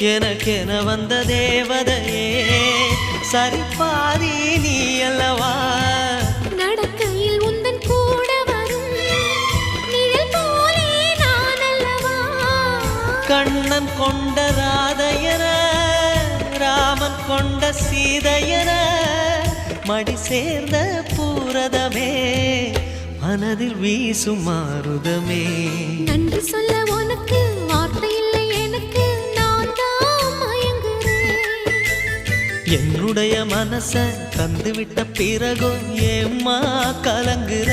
எனக்கென வந்த தேவதையே சரிபாதி நீ அல்லவா நடக்கையில் உந்தன் கூட வரும் நிழல் போலே நான் அல்லவா கண்ணன் கொண்ட ராதையர ராமன் கொண்ட சீதையர மடி சேர்ந்த பூரதமே மனதில் வீசும் மாருதமே நன்றி சொல்ல உனக்கு வார்த்தை இல்லை எனக்கு நான் தான் மயங்குறேன் என்னுடைய மனச தந்துவிட்ட பிறகும் ஏம்மா கலங்குற